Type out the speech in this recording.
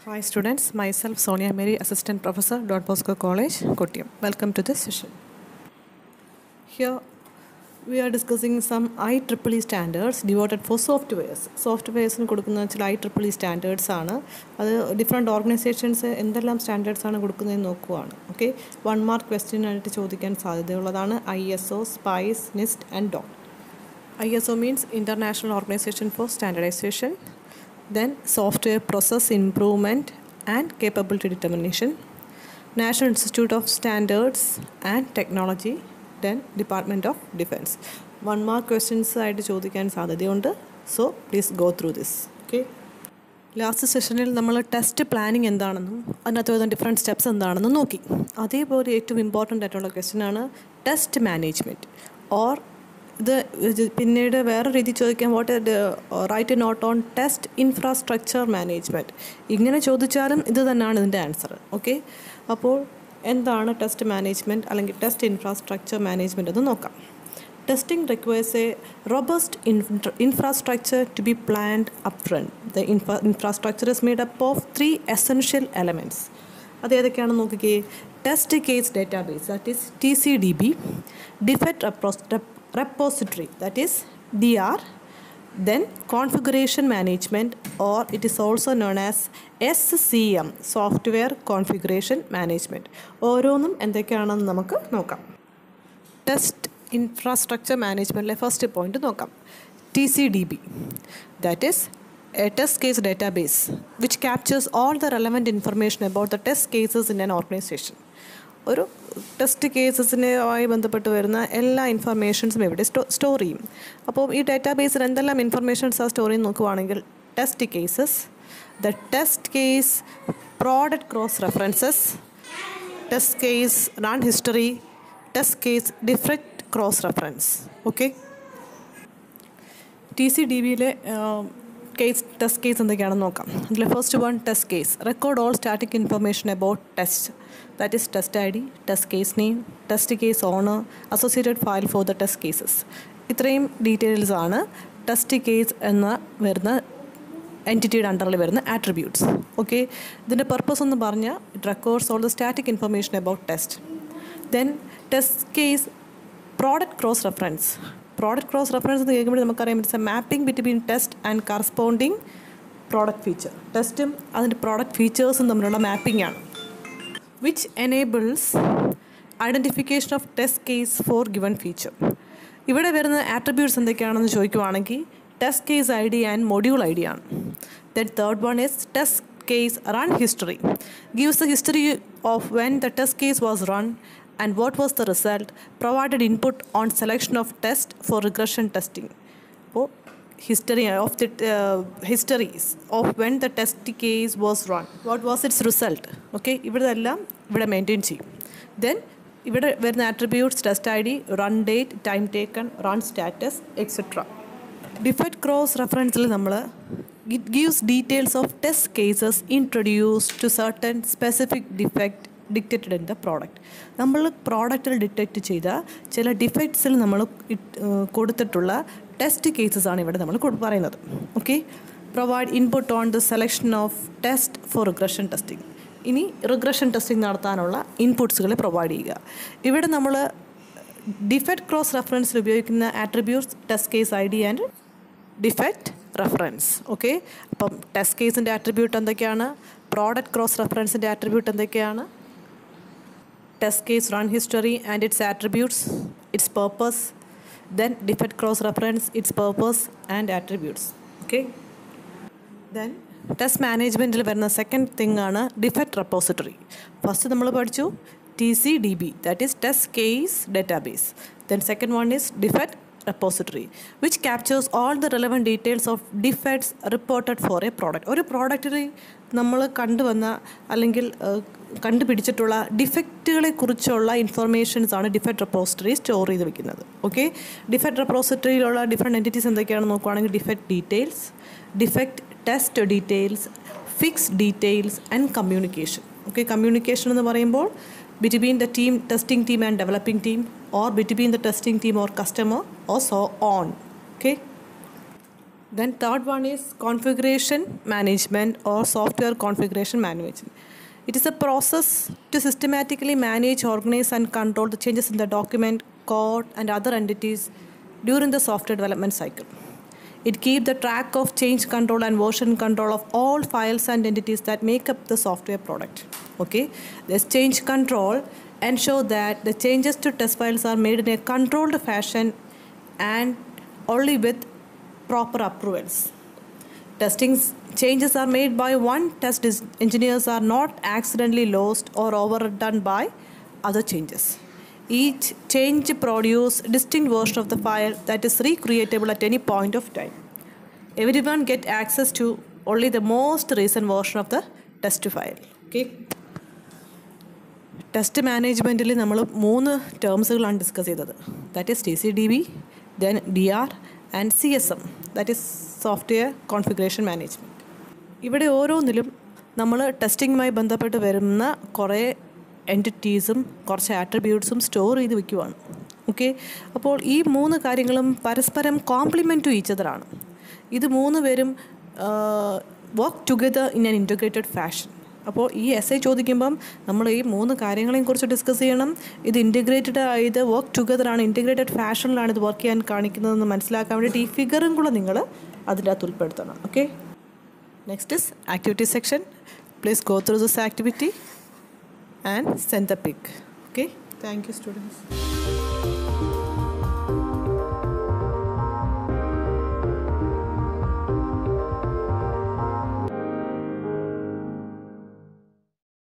Hi students, myself Sonia Mary, Assistant Professor, Don Bosco College, Kottayam. Welcome to this session. Here we are discussing some IEEE standards devoted for softwares. Softwares in കൊടുക്കുന്ന ചില IEEE standards ആണ്. അത് different organizations എന്തെല്ലാം standards ആണ് കൊടുക്കുന്നതെന്ന് നോക്കുവാണ്. Okay, 1 mark question ആയിട്ട് ചോദിക്കാൻ സാധ്യതയുള്ളതാണ് ISO, SPICE, NIST and DOT. ISO means International Organization for Standardization. Then Software Process Improvement and Capability Determination, National Institute of Standards and Technology, then Department of Defense. 1 mark questions ആയിട്ട് ചോദിക്കാൻ സാധ്യതയുണ്ട്. So please go through this. Okay. Last സെഷനിൽ നമ്മൾ test planning എന്താണെന്നും അതിനകത്ത് വരുന്ന different steps എന്താണെന്നും നോക്കി. അതേപോലെ ഏറ്റവും ഇമ്പോർട്ടൻ്റ് ആയിട്ടുള്ള ക്വസ്റ്റ്യൻ ആണ് ടെസ്റ്റ് മാനേജ്മെൻറ്റ് ഓർ ഇത് പിന്നീട് വേറെ രീതി ചോദിക്കാൻ write a note on test infrastructure management. ഇങ്ങനെ ചോദിച്ചാലും ഇത് തന്നെയാണ് ഇതിൻ്റെ ആൻസർ. ഓക്കെ, അപ്പോൾ എന്താണ് ടെസ്റ്റ് മാനേജ്മെൻറ്റ് അല്ലെങ്കിൽ ടെസ്റ്റ് ഇൻഫ്രാസ്ട്രക്ചർ മാനേജ്മെൻറ്റ് എന്ന് നോക്കാം. Testing requires a robust infrastructure to be planned upfront. The infrastructure is made up of 3 essential elements. അത് ഏതൊക്കെയാണെന്ന് നോക്കിക്കേ. Test case database, that is TCDB, defect repository, that is DR, then configuration management, or it is also known as SCM, software configuration management. ഓരോന്നും എന്തൊക്കെയാണെന്ന് നമുക്ക് നോക്കാം. Test infrastructure മാനേജ്മെൻറ്റിലെ first point നോക്കാം. TCDB, that is a test case database which captures all the relevant information about the test cases in an organization. ഒരു test കേസസിനുമായി ബന്ധപ്പെട്ട് വരുന്ന എല്ലാ ഇൻഫർമേഷൻസും ഇവിടെ സ്റ്റോർ ചെയ്യും. അപ്പോൾ ഈ ഡാറ്റാബേസിൽ എന്തെല്ലാം ഇൻഫർമേഷൻസ് ആ സ്റ്റോർ ചെയ്ത് നോക്കുവാണെങ്കിൽ test cases, the test case product cross references, test case run history, test case defect cross reference. Okay, TCDBയിലെ ടെസ്റ്റ് കേസ് എന്തൊക്കെയാണെന്ന് നോക്കാം. അതിൽ first one test case record all static information about test, that is test ID, test case name, test case owner, associated file for the test cases. ഇത്രയും details ആണ് test case എന്ന വരുന്ന എൻറ്റിറ്റിയുടെ അണ്ടറിൽ വരുന്ന attributes. Okay, ഇതിൻ്റെ purpose എന്ന് പറഞ്ഞാൽ it records all the static information about test. Then test case product cross reference. Product cross reference എന്ന് കേൾക്കുമ്പോൾ നമുക്കറിയാം it's A mapping between test and corresponding product feature. ടെസ്റ്റും അതിൻ്റെ പ്രോഡക്റ്റ് ഫീച്ചേഴ്സും തമ്മിലുള്ള മാപ്പിംഗ് ആണ്, which enables identification of test case for given feature. ഇവിടെ വരുന്ന ആട്രിബ്യൂട്ട്സ് എന്തൊക്കെയാണെന്ന് ചോദിക്കുവാണെങ്കിൽ test case ID and module ID ആണ്. Then third one is test case run history, gives the history of when the test case was run and what was the result, provided input on selection of test for regression testing. അപ്പോൾ history of the histories of when the test case was run, what was its result. Okay, ഇവിടെല്ലാം ഇവിടെ maintain ചെയ്യും. Then ഇവിടെ വരുന്ന attributes test ID, run date, time taken, run status etcetera. Defect cross റെഫറൻസിൽ നമ്മൾ it gives details of test cases introduced to certain specific defect detected in the product. നമ്മൾ പ്രോഡക്റ്റിൽ detect ചെയ്ത ചില ഡിഫക്ട്സിൽ നമ്മൾ കൊടുത്തിട്ടുള്ള ടെസ്റ്റ് കേസസ് ആണ് ഇവിടെ നമ്മൾ പറയുന്നത്. Okay, provide input on the selection of test for regression testing. ഇനി റിഗ്രഷൻ ടെസ്റ്റിംഗ് നടത്താനുള്ള ഇൻപുട്സുകൾ പ്രൊവൈഡ് ചെയ്യുക. ഇവിടെ നമ്മൾ ഡിഫക്റ്റ് ക്രോസ് റെഫറൻസിൽ ഉപയോഗിക്കുന്ന attributes test case ID and defect reference. Okay, അപ്പം ടെസ്റ്റ് കേസിൻ്റെ ആട്രിബ്യൂട്ട് എന്തൊക്കെയാണ്, പ്രോഡക്റ്റ് ക്രോസ് റെഫറൻസിൻ്റെ ആട്രിബ്യൂട്ട് എന്തൊക്കെയാണ്, test case run history and it's attributes, it's purpose, then defect cross reference, its purpose and attributes. Okay, then test management il varna second thing aanu defect repository. First nammal padichu TCDB, that is test case database. Then second one is defect repository, which captures all the relevant details of defects reported for a product. ഒരു പ്രോഡക്റ്റിൽ നമ്മൾ കണ്ടുവന്ന അല്ലെങ്കിൽ കണ്ടുപിടിച്ചിട്ടുള്ള ഡിഫക്റ്റുകളെ കുറിച്ചുള്ള informations ആണ് defect repository store ചെയ്ത് വെക്കുന്നത്. Okay, defect റെപ്പോസിറ്ററിയിലുള്ള different entities എന്തൊക്കെയാണെന്ന് നോക്കുകയാണെങ്കിൽ defect details, defect test details, fix details and communication. Okay, communication എന്ന് പറയുമ്പോൾ between the team, testing team and developing team, or between the testing team or customer, or so on. Okay, Then third one is configuration management or software configuration management. It is a process to systematically manage, organize and control the changes in the document, code and other entities during the software development cycle. It keeps the track of change control and version control of all files and entities that make up the software product. Okay, this change control ensure that the changes to test files are made in a controlled fashion and only with proper approvals. Testing changes are made by one test engineers are not accidentally lost or overdone by other changes. Each change produces a distinct version of the file that is recreatable at any point of time. Everyone get access to only the most recent version of the test file. Okay. Test മാനേജ്മെൻറ്റിൽ നമ്മൾ 3 ടേംസുകളാണ് discuss ചെയ്തത്. That is TCDB, then DR and CSM, that is software configuration management. ഇവിടെ ഓരോന്നിലും നമ്മൾ ടെസ്റ്റിങ്ങുമായി ബന്ധപ്പെട്ട് വരുന്ന കുറേ എൻറ്റിറ്റീസും കുറച്ച് ആട്രിബ്യൂട്ട്സും സ്റ്റോർ ചെയ്ത് വയ്ക്കുവാണ്. ഓക്കെ, അപ്പോൾ ഈ 3 കാര്യങ്ങളും പരസ്പരം കോംപ്ലിമെൻറ്റ് ടു ഈച്ച് അതറാണ്. ഇത് 3 പേരും work together in an integrated fashion. അപ്പോൾ ഈ എസ്സേ ചോദിക്കുമ്പം നമ്മൾ ഈ 3 കാര്യങ്ങളെയും കുറിച്ച് ഡിസ്കസ് ചെയ്യണം. ഇത് ഇൻറ്റഗ്രേറ്റഡ് ആയത് വർക്ക് ടുഗദറാണ്, ഇൻറ്റഗ്രേറ്റഡ് ഫാഷനിലാണ് ഇത് വർക്ക് ചെയ്യാൻ കാണിക്കുന്നതെന്ന് മനസ്സിലാക്കാൻ വേണ്ടിയിട്ട് ഈ ഫിഗറും കൂടെ നിങ്ങൾ അതിൻ്റെ അകത്ത് ഉൾപ്പെടുത്തണം. Okay, next is activity section. Please go through this activity and send the pic. Okay, thank you students.